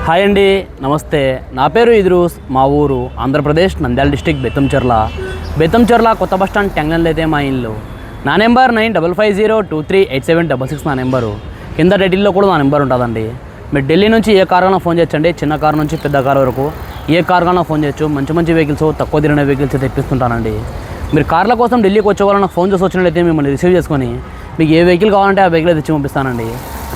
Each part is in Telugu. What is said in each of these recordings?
హాయ్ అండి, నమస్తే. నా పేరు ఇద్రూస్. మా ఊరు ఆంధ్రప్రదేశ్ నంద్యాల డిస్టిక్ బెత్తంచెర్ల కొత్త బస్ స్టాండ్ టెంగ్లన్లో అయితే మా ఇల్లు. నా నెంబర్ 9550238766 నా నెంబరు. కింద టైటిల్లో కూడా నా నెంబర్ ఉంటుందండి. మీరు ఢిల్లీ నుంచి ఏ కార్ కన్నా ఫోన్ చేయొచ్చండి. చిన్న కార్ నుంచి పెద్ద కార్ వరకు ఏ కార్ కన్నా ఫోన్ చేయొచ్చు. మంచి మంచి వెహికల్స్, తక్కువ తిరిగిన వెహికల్స్ అయితే తెప్పిస్తుంటానండి. మీరు కార్ల కోసం ఢిల్లీకి వచ్చే వాళ్ళు నాకు ఫోన్ చేసి వచ్చినట్లయితే మిమ్మల్ని రిసీవ్ చేసుకొని మీకు ఏ వెహికల్ కావాలంటే ఆ వెహికల్ తెచ్చి పంపిస్తానండి.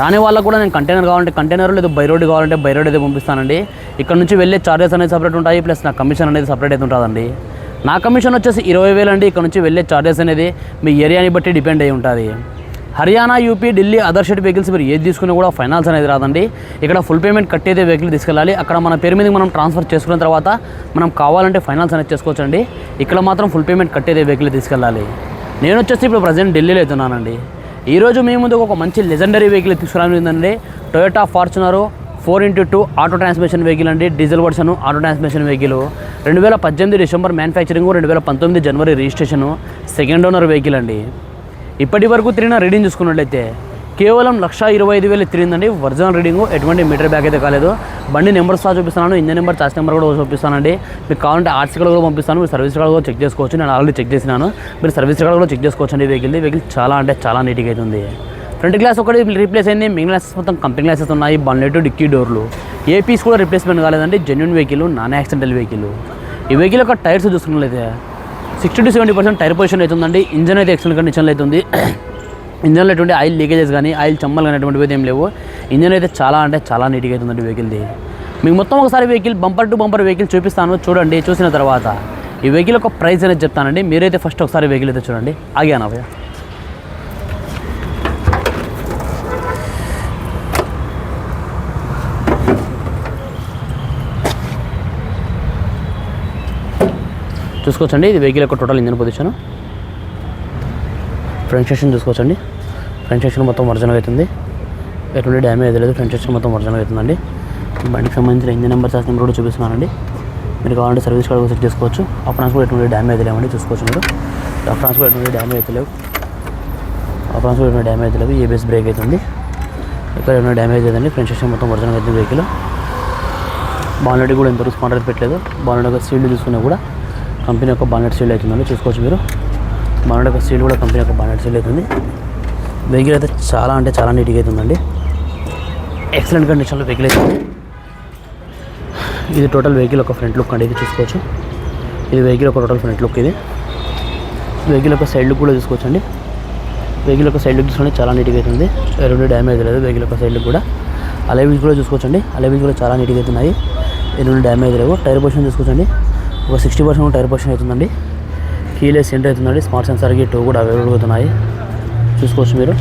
రాని వాళ్ళకు కూడా నేను కంటైనర్ కావాలంటే కంటైనర్, లేదా బై రోడ్ కావాలంటే బై రోడ్ అయితే పంపిస్తానండి. ఇక్కడ నుంచి వెళ్ళే చార్జెస్ అనేది సపరేట్ ఉంటాయి, ప్లస్ నా కమిషన్ అనేది సపరేట్ అయితే ఉంటుందండి. నా కమిషన్ వచ్చేసి 20,000 అండి. ఇక్కడ నుంచి వెళ్ళే చార్జెస్ అనేది మీ ఏరియాని బట్టి డిపెండ్ అయి ఉంటుంది. Haryana, UP, Delhi, other state vehicles మీరు ఏది తీసుకున్నా కూడా ఫైనాన్స్ అనేది రాదండి. ఇక్కడ ఫుల్ పేమెంట్ కట్టేదే వెహికల్ తీసుకెళ్ళాలి. అక్కడ మన పేరు మీద మనం ట్రాన్స్ఫర్ చేసుకున్న తర్వాత మనం కావాలంటే ఫైనాన్స్ అనేది చేసుకోవచ్చండి. ఇక్కడ మాత్రం ఫుల్ పేమెంట్ కట్టేదే వెహికల్ తీసుకెళ్ళాలి. నేను వచ్చేసి ఇప్పుడు ప్రజెంట్ ఢిల్లీలో అవుతున్నానండి. ఈరోజు మీ ముందుకు ఒక మంచి లెజెండరీ వెహికల్ తీసుకురానుందండి. Toyota Fortuner 4x2 auto transmission vehicle అండి. Diesel version auto transmission vehicle. 2018 December manufacturing, 2019 జనవరి రిజిస్ట్రేషను. సెకండ్ ఓనర్ వెహికల్ అండి. ఇప్పటి వరకు తిరిగిన రీడింగ్ చూసుకున్నట్లయితే కేవలం 125,000 తిరిగిందండి. ఒరిజినల్ రీడింగు, ఎటువంటి మీటర్ బ్యాక్ అయితే కాలేదు. బండి నెంబర్ స్టా చూపిస్తున్నాను, ఇంజన్ నెంబర్, చార్జ్ నెంబర్ కూడా చూపిస్తానండి. మీకు కావాలంటే ఆర్సీ కార్డు కూడా పంపిస్తాను. మీరు సర్వీస్ కార్డు కూడా చెక్ చేసుకోవచ్చు. నేను ఆల్రెడీ చెక్ చేసినాను. మీరు సర్వీస్ కార్డు కూడా చెక్ చేసుకోవచ్చు అండి. వెహికల్ చాలా అంటే చాలా నీట్గా అవుతుంది. ఫ్రంట్ గ్లాస్ ఒకటి రీప్లేస్ అయింది. మిగిలిన గ్లాసెస్ మొత్తం కంపెనీ గ్లాసెస్ ఉన్నాయి. బాన్లెట్, డిక్కీ డోర్లు, ఏ పీస్ కూడా రీప్లేస్మెంట్ కాలేదండి. Genuine vehicle, non accidental vehicle. ఈ వెహికల్ యొక్క టైర్స్ చూసుకున్నట్లయితే 60 to 70% టైర్ పొజిషన్ అవుతుందండి. ఇంజన్ అయితే ఎక్సలెంట్ కండిషన్లో అవుతుంది. ఇంజన్లో ఎటువంటి ఆయిల్ లీకేజెస్ కానీ, ఆయిల్ చమ్మలు కానీ ఎటువంటివి ఏం లేవు. ఇంజన్ అయితే చాలా అంటే చాలా నీట్గా అవుతుందండి వెహికల్ది. మీకు మొత్తం ఒకసారి vehicle bumper to bumper vehicle చూపిస్తాను, చూడండి. చూసిన తర్వాత ఈ వెహికల్ యొక్క ప్రైస్ అనేది చెప్తానండి. మీరైతే ఫస్ట్ ఒకసారి వెహికల్ అయితే చూడండి. ఆగానా భయ్యా? చూసుకోవచ్చండి. ఇది వెహికల్ యొక్క total engine position. Front section చూసుకోవచ్చండి. ఫ్రంట్ సెక్షన్ మొత్తం ఒరిజినల్ అవుతుంది. ఎటువంటి డ్యామేజ్ లేదు. ఫ్రంట్ సెక్షన్ మొత్తం ఒరిజినల్ అవుతుందండి. బండికి సంబంధించిన ఇంజన్ నెంబర్, చార్జ్ నెంబర్ కూడా చూపిస్తున్నానండి. మీరు కావాలంటే సర్వీస్ కార్డు చెక్ చేసుకోవచ్చు. అఫ్రాన్స్ కూడా ఎటువంటి డ్యామేజ్ లేవండి. చూసుకోవచ్చు మీరు. అఫ్రాన్స్ కూడా ఎటువంటి డ్యామేజ్ లేవు. ఏబిఎస్ బ్రేక్ అవుతుంది. ఇక్కడ ఎటువంటి డ్యామేజ్ లేదండి. ఫ్రంట్ సెక్షన్ మొత్తం ఒరిజినల్ అవుతుంది వెహికల్. బాన్లెట్ కూడా ఎంత స్పాండర్ అయితే పెట్టలేదు. బాన్లెట్ యొక్క సీల్డ్ చూసుకున్నా కూడా కంపెనీ యొక్క బాన్లెట్ సీల్ అవుతుందండి. చూసుకోవచ్చు మీరు. బాన్లెట్ యొక్క సీల్ కూడా కంపెనీ యొక్క బాన్లెట్ సీల్ అవుతుంది. వెహికల్ అయితే చాలా అంటే చాలా నీట్గా అవుతుందండి. ఎక్సలెంట్ కండిషన్లో వెహికల్ అవుతుంది. ఇది టోటల్ వెహికల్ ఒక ఫ్రంట్ లుక్ అండి. ఇది చూసుకోవచ్చు. ఇది వెహికల్ ఒక టోటల్ ఫ్రంట్ లుక్. ఇది వెహికల్ యొక్క సైడ్ లుక్ కూడా చూసుకోవచ్చండి. వెహికల్ యొక్క సైడ్ లుక్ చూసుకుంటే చాలా నీట్గా అవుతుంది. ఎటువంటి డ్యామేజ్ లేదు. వెహికల్ యొక్క సైడ్ లుక్ కూడా, అలైవిల్స్ కూడా చూసుకోవచ్చండి. అలైవిల్స్ కూడా చాలా నీట్గా అవుతున్నాయి. ఎటువంటి డ్యామేజ్ లేవు. టైర్ పొజిషన్ చూసుకోవచ్చండి. ఒక 60% టైర్ పొజిషన్ అవుతుందండి. కీలెస్ ఎంటర్ అవుతుందండి. స్మార్ట్ సెన్సార్కి 2 కూడా అవైలబుల్ అవుతున్నాయి. చూసుకోవచ్చు మీరు.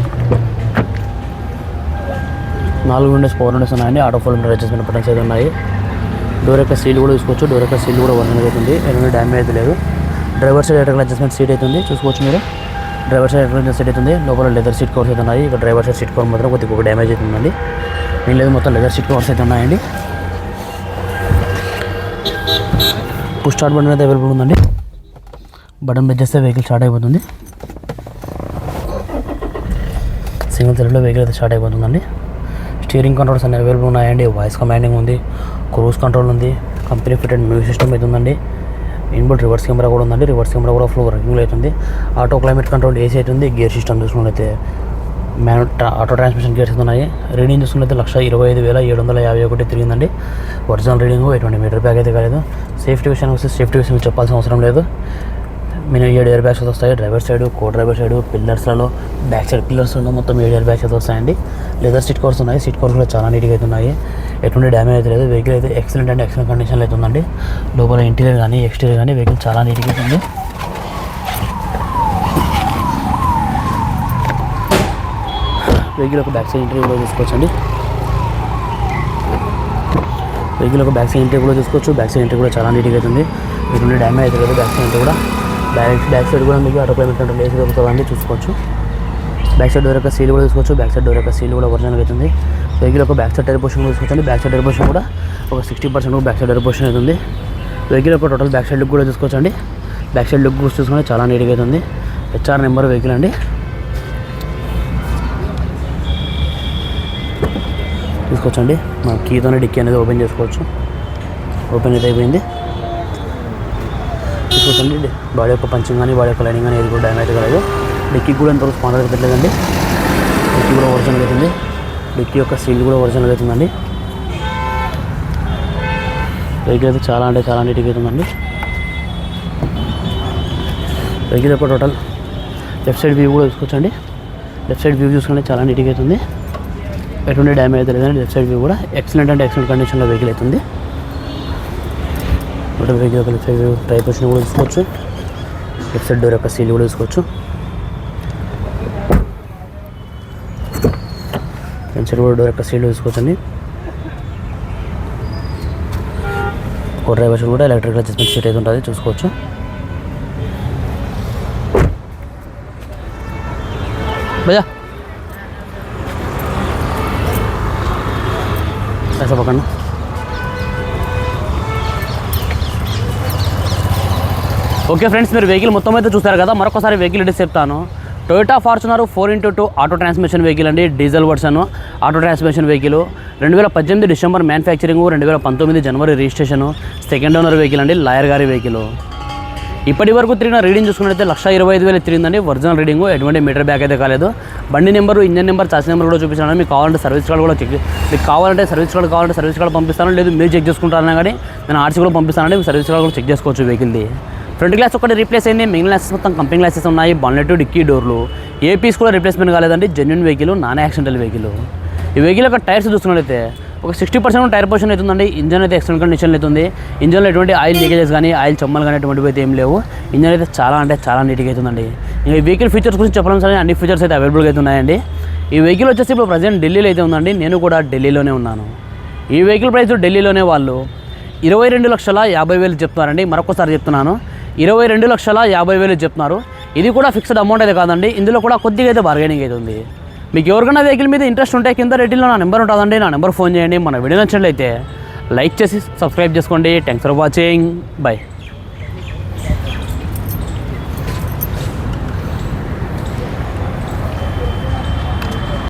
4 విండోస్ పవర్ విండోస్ ఉన్నాయండి. ఆటో ఫోల్డ్ అడ్జస్ట్మెంట్ బటన్స్ అయితే ఉన్నాయి. డోర్ యొక్క సీల్ కూడా చూసుకోవచ్చు. డోర్ యొక్క సీల్ కూడా ఒరిజినల్ అవుతుంది. ఎటువంటి డ్యామేజ్ లేదు. Driver side electrical adjustment seat అవుతుంది. చూసుకోవచ్చు మీరు. డ్రైవర్ సైడ్ ఎలక్ట్రికల్ సీట్ అవుతుంది. లోపల లెదర్ సీట్ కవర్స్ అయితే ఉన్నాయి. ఇక్కడ డ్రైవర్ సైడ్ సీట్ కవర్ మాత్రం కొద్దిగా డ్యామేజ్ అవుతుందండి. నేను లేదు, మొత్తం లెదర్ సీట్ కవర్స్ అయితే ఉన్నాయండి. పుష్ స్టార్ట్ బటన్ అయితే అవైలబుల్ ఉందండి. బటన్ ప్రెస్ చేస్తే వెహికల్ స్టార్ట్ అయిపోతుంది. సింగిల్ సెల్ఫ్లో వెహికల్ అయితే స్టార్ట్ అయిపోతుందండి. స్టీరింగ్ కంట్రోల్స్ అన్ని అవైలబుల్ ఉన్నాయండి. వాయిస్ కమాండింగ్ ఉంది. క్రూజ్ కంట్రోల్ ఉంది. కంపెనీ ఫిటెడ్ మ్యూజిక్ సిస్టమ్ అవుతుందండి. ఇన్బుల్ట్ రివర్స్ కెమెరా కూడా ఉందండి. రివర్స్ కెమెరా కూడా ఫ్లో వర్కింగ్లో అవుతుంది. ఆటో క్లైమేట్ కంట్రోల్ ఏసీ అవుతుంది. గేర్ సిస్టమ్ చూసుకున్నట్లయితే ఆటో ట్రాన్స్మిషన్ గేర్స్ ఉన్నాయి. రీడింగ్ చూసుకున్నట్లయితే 125,751 తిరిగిందండి. ఒరిజినల్ రీడింగ్, ఎటువంటి మీటర్ బ్యాగ్ అయితే కాలేదు. సేఫ్టీ విషయం వస్తే సేఫ్టీ విషయం చెప్పాల్సిన అవసరం లేదు. మినిమం 7 ఎయిర్ బ్యాగ్స్ వస్తాయి. Driver side, co driver side, పిల్లర్స్లలో బ్యాక్ సైడ్ పిల్లర్స్లో మొత్తం 7 ఎయిర్ బ్యాగ్స్ అయితే వస్తాయండి. లెదర్ సీట్ కవర్స్ ఉన్నాయి. సీట్ కవర్స్ కూడా చాలా నీట్గా అయితే ఉన్నాయి. ఎటువంటి డ్యామేజ్ అయితే లేదు. వెహికల్ అయితే ఎక్సలెంట్ అండ్ ఎక్సలెంట్ కండిషన్లో అవుతుందండి. లోపల ఇంటీరియర్ కానీ ఎక్స్టీరియర్ కానీ వెహికల్ చాలా నీట్గా అవుతుంది. వెహికల్ ఒక బ్యాక్ సైడ్ ఇంటీరియర్ కూడా చూసుకోవచ్చండి. వెహికల్ ఒక బ్యాక్ సైడ్ ఇంటీరియర్ కూడా చూసుకోవచ్చు. బ్యాక్ సైడ్ ఇంటీరియర్ కూడా చాలా నీట్గా అవుతుంది. ఎటువంటి డ్యామేజ్ అయితే లేదు. బ్యాక్ సైడ్ ఇంటీరియర్ కూడా బ్యాక్ సైడ్ కూడా మీకు ఆటో క్లైమేట్ కంట్రోల్ ఏసీ దొరుకుతుందండి. చూసుకోవచ్చు. బ్యాక్ సైడ్ డోర్ యొక్క సీల్ కూడా చూసుకోవచ్చు. బ్యాక్ సైడ్ డోర్ యొక్క సీల్ కూడా ఒరిజినల్ అవుతుంది. వెహికల్ ఒక బ్యాక్ సైడ్ టైర్ పొజిషన్ కూడా చూసుకోవచ్చండి. బ్యాక్ సైడ్ టైర్ పొజిషన్ కూడా ఒక 60% బ్యాక్ సైడ్ టైర్ పొజిషన్ అవుతుంది. వెహికల్ యొక్క టోటల్ బ్యాక్ సైడ్ లుక్ కూడా చూసుకోవచ్చండి. బ్యాక్ సైడ్ లుక్ చూసుకుంటే చాలా నీట్గా అవుతుంది. HR నెంబర్ వెహికల్ అండి. తీసుకోవచ్చండి. మనం కీతోనే డిక్కీ అనేది ఓపెన్ చేసుకోవచ్చు. ఓపెన్ అయితే అయిపోయింది. తీసుకోవచ్చండి. బాడీ యొక్క పంచింగ్ కానీ బాడీ యొక్క లైనింగ్ కానీ ఏది కూడా డ్యామేజ్ కాలేదు. డిక్కీ కూడా ఎంతవరకు స్పాన్సర్ పెట్టలేదండి. డిక్కీ కూడా ఒరిజినల్ అవుతుంది. డిక్కీ యొక్క సీల్ కూడా ఒరిజినల్ అవుతుందండి. వెహికల్ అయితే చాలా అంటే చాలా నీట్గా అవుతుందండి. వెహికల్ యొక్క టోటల్ లెఫ్ట్ సైడ్ వ్యూ కూడా చూసుకోవచ్చండి. లెఫ్ట్ సైడ్ వ్యూ చూసుకుంటే చాలా నీట్గా అవుతుంది. ఎటువంటి డ్యామేజ్ అయితే లేదండి. లెఫ్ట్ సైడ్ వ్యూ కూడా ఎక్సలెంట్ అంటే ఎక్సలెంట్ కండిషన్లో వెహికల్ అవుతుంది. టోటల్ వెహికల్ యొక్క left side view tyre position కూడా చూసుకోవచ్చు. లెఫ్ట్ సైడ్ డోర్ యొక్క సీల్ కూడా చూసుకోవచ్చు. ఫ్రంట్ సైడ్ కూడా డోర్ యొక్క సీల్ చూసుకోవచ్చండి. కో డ్రైవర్ కూడా ఎలక్ట్రికల్ అడ్జస్ట్మెంట్ సీట్ అయితే ఉంటుంది, చూసుకోవచ్చు. భయ్యా ऐसा पकड़ना. ఓకే ఫ్రెండ్స్, మీరు వెహికల్ మొత్తం అయితే చూస్తారు కదా. మరొకసారి వెహికల్ డీటెయిల్స్ చెప్తాను. Toyota Fortuner 4x2 auto transmission vehicle అండి. Diesel version auto transmission vehicle. 2018 December manufacturing, 2019 జనవరి రిజిస్ట్రేషన్. సెకండ్ ఓనర్ వెహికల్ అండి. లాయర్ గారి వెహికల్. ఇప్పటి వరకు తిరిగిన రీడింగ్ చూసుకున్నట్లయితే 1,25,000 తిరిగిందండి. ఒరిజినల్ రీడింగ్, ఎటువంటి మీటర్ బ్యాక్ అయితే కాలేదు. బండి number, engine number, charge number కూడా చూపించాను. మీకు కావాలంటే సర్వీస్ కార్డు కూడా మీకు కావాలంటే సర్వీస్ కార్డు పంపిస్తాను. లేదు మీరు చెక్ చేసుకుంటారన్నా కానీ నేను ఆర్సీ కూడా పంపిస్తానండి. మీరు సర్వీస్ కార్డు కూడా చెక్ చేసుకోవచ్చు వెహికల్ది. ఫ్రంట్ గ్లాస్ ఒకటి రీప్లేస్ అయింది. మిగిలిన గ్లాసెస్ మొత్తం కంపెనీ గ్లాసెస్ ఉన్నాయి. బానెట్, డిక్కీ డోర్లు ఏ పీస్ కూడా రీప్లేస్మెంట్ కాలేదండి. Genuine vehicle, non accidental vehicle. ఈ వెహికల్ యొక్క టైర్స్ చూసుకున్నట్లయితే ఒక 60% టైర్ పొజిషన్ అవుతుందండి. ఇంజన్ అయితే ఎక్సలెంట్ కండిషన్ అవుతుంది. ఇంజన్లో ఎటువంటి ఆయిల్ లీకేజెస్ కానీ ఆయిల్ చమ్మలు కానీ ఎటువంటివి అయితే ఏం లేవు. ఇంజన్ అయితే చాలా అంటే చాలా నీట్గా అవుతుందండి. ఇంకా ఈ వెహికల్ ఫీచర్స్ గురించి చెప్పడం సరే అన్ని ఫీచర్స్ అయితే అవైలబుల్గా అయితే ఉన్నాయండి. ఈ వెహికల్ వచ్చేసి ఇప్పుడు ప్రజెంట్ ఢిల్లీలో అయితే ఉందండి. నేను కూడా ఢిల్లీలోనే ఉన్నాను. ఈ వెహికల్ ప్రైస్ ఢిల్లీలోనే వాళ్ళు 22,50,000 చెప్తున్నారండి. మరొకసారి చెప్తున్నాను, 22,50,000 చెప్తున్నారు. ఇది కూడా ఫిక్స్డ్ అమౌంట్ అయితే కాదండి. ఇందులో కూడా కొద్దిగా అయితే బార్గెనింగ్ అయితే ఉంది. మీకు ఎవరికైనా వెహికల్ మీద ఇంట్రెస్ట్ ఉంటే కింద రేటింగ్లో నా నెంబర్ ఉంటుందండి. నా నెంబర్ ఫోన్ చేయండి. మన వీడియో నచ్చినట్లయితే లైక్ చేసి సబ్స్క్రైబ్ చేసుకోండి. Thanks for watching. బై.